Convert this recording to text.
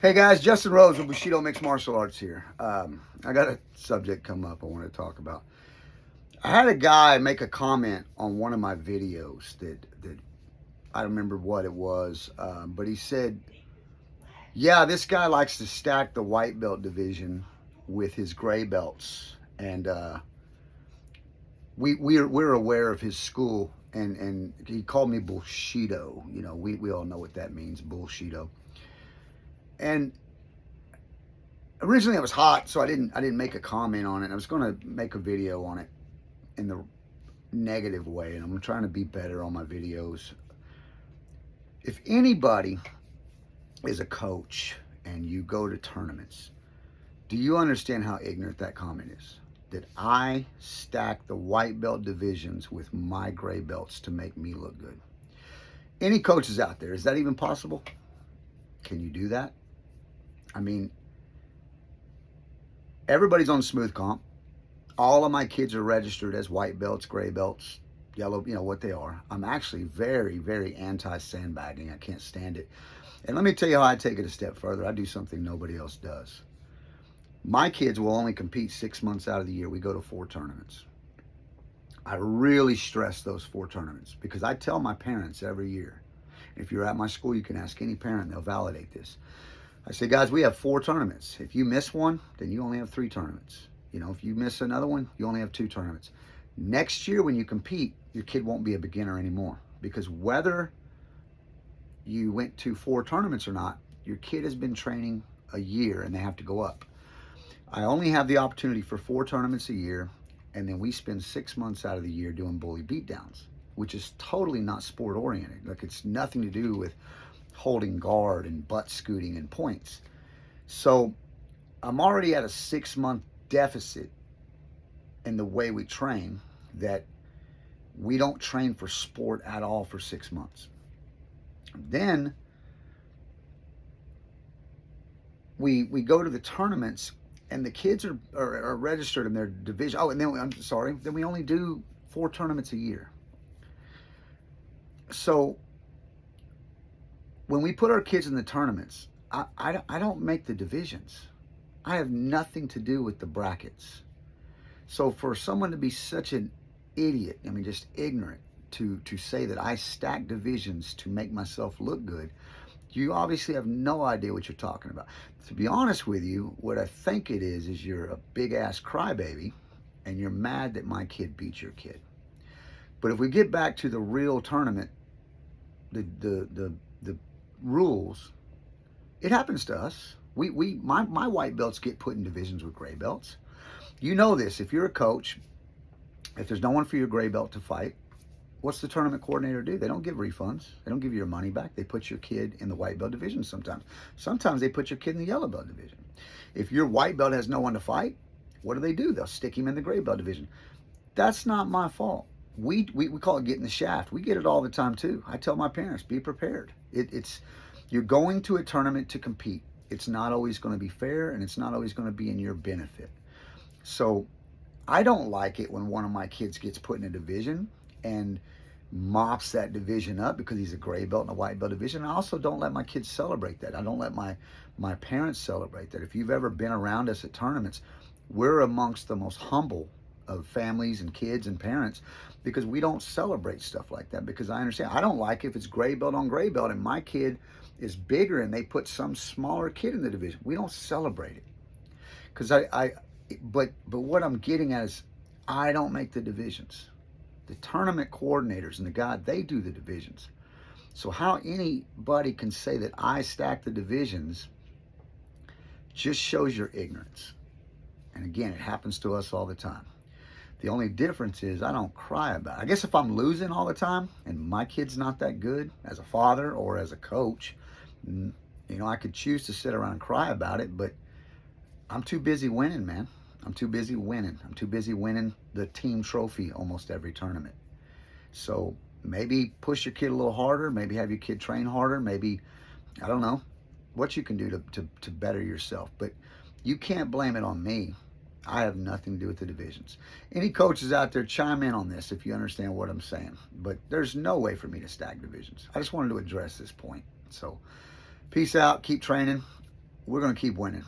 Hey guys, Justin Rose with Bushido Mixed Martial Arts here. I got a subject come up I want to talk about. I had a guy make a comment on one of my videos that I don't remember what it was, but he said, "Yeah, this guy likes to stack the white belt division with his gray belts, and we're aware of his school, and he called me Bushido. You know, we all know what that means, Bushido, and." Originally, it was hot, so I didn't make a comment on it. I was going to make a video on it in the negative way, and I'm trying to be better on my videos. If anybody is a coach and you go to tournaments, do you understand how ignorant that comment is? That I stack the white belt divisions with my gray belts to make me look good. Any coaches out there, is that even possible? Can you do that? I mean, everybody's on smooth comp. All of my kids are registered as white belts, gray belts, yellow, you know what they are. I'm actually very, very anti-sandbagging. I can't stand it. And let me tell you how I take it a step further. I do something nobody else does. My kids will only compete 6 months out of the year. We go to 4 tournaments. I really stress those 4 tournaments because I tell my parents every year. If you're at my school, you can ask any parent, they'll validate this. I say, guys, we have 4 tournaments. If you miss one, then you only have 3 tournaments. You know, if you miss another one, you only have 2 tournaments. Next year, when you compete, your kid won't be a beginner anymore because whether you went to 4 tournaments or not, your kid has been training a year and they have to go up. I only have the opportunity for 4 tournaments a year, and then we spend 6 months out of the year doing bully beatdowns, which is totally not sport oriented. Like, it's nothing to do with holding guard and butt scooting and points. So I'm already at a 6-month deficit in the way we train, that we don't train for sport at all for 6 months. Then we go to the tournaments and the kids are registered in their division. Oh, and then then we only do 4 tournaments a year. So when we put our kids in the tournaments, I don't make the divisions. I have nothing to do with the brackets. So for someone to be such an idiot, I mean, just ignorant, to say that I stack divisions to make myself look good, you obviously have no idea what you're talking about. To be honest with you, what I think it is you're a big ass crybaby and you're mad that my kid beat your kid. But if we get back to the real tournament, the rules, it happens to us. My white belts get put in divisions with gray belts. You know this. If you're a coach, if there's no one for your gray belt to fight, what's the tournament coordinator do? They don't give refunds. They don't give you your money back. They put your kid in the white belt division sometimes. Sometimes they put your kid in the yellow belt division. If your white belt has no one to fight, what do? They'll stick him in the gray belt division. That's not my fault. We call it getting the shaft. We get it all the time too. I tell my parents, be prepared. It's you're going to a tournament to compete. It's not always going to be fair, and it's not always going to be in your benefit. So I don't like it when one of my kids gets put in a division and mops that division up because he's a gray belt in a white belt division. I also don't let my kids celebrate that. I don't let my parents celebrate that. If you've ever been around us at tournaments, we're amongst the most humble of families and kids and parents because we don't celebrate stuff like that, because I understand. I don't like if it's gray belt on gray belt and my kid is bigger and they put some smaller kid in the division. We don't celebrate it. Because but what I'm getting at is I don't make the divisions. The tournament coordinators and the guy, they do the divisions. So how anybody can say that I stack the divisions just shows your ignorance. And again, it happens to us all the time. The only difference is I don't cry about it. I guess if I'm losing all the time and my kid's not that good as a father or as a coach, you know, I could choose to sit around and cry about it, but I'm too busy winning, man. I'm too busy winning. I'm too busy winning the team trophy almost every tournament. So maybe push your kid a little harder. Maybe have your kid train harder. Maybe, I don't know what you can do to better yourself. But you can't blame it on me. I have nothing to do with the divisions. Any coaches out there, chime in on this if you understand what I'm saying. But there's no way for me to stack divisions. I just wanted to address this point. So peace out. Keep training. we're going to keep winning.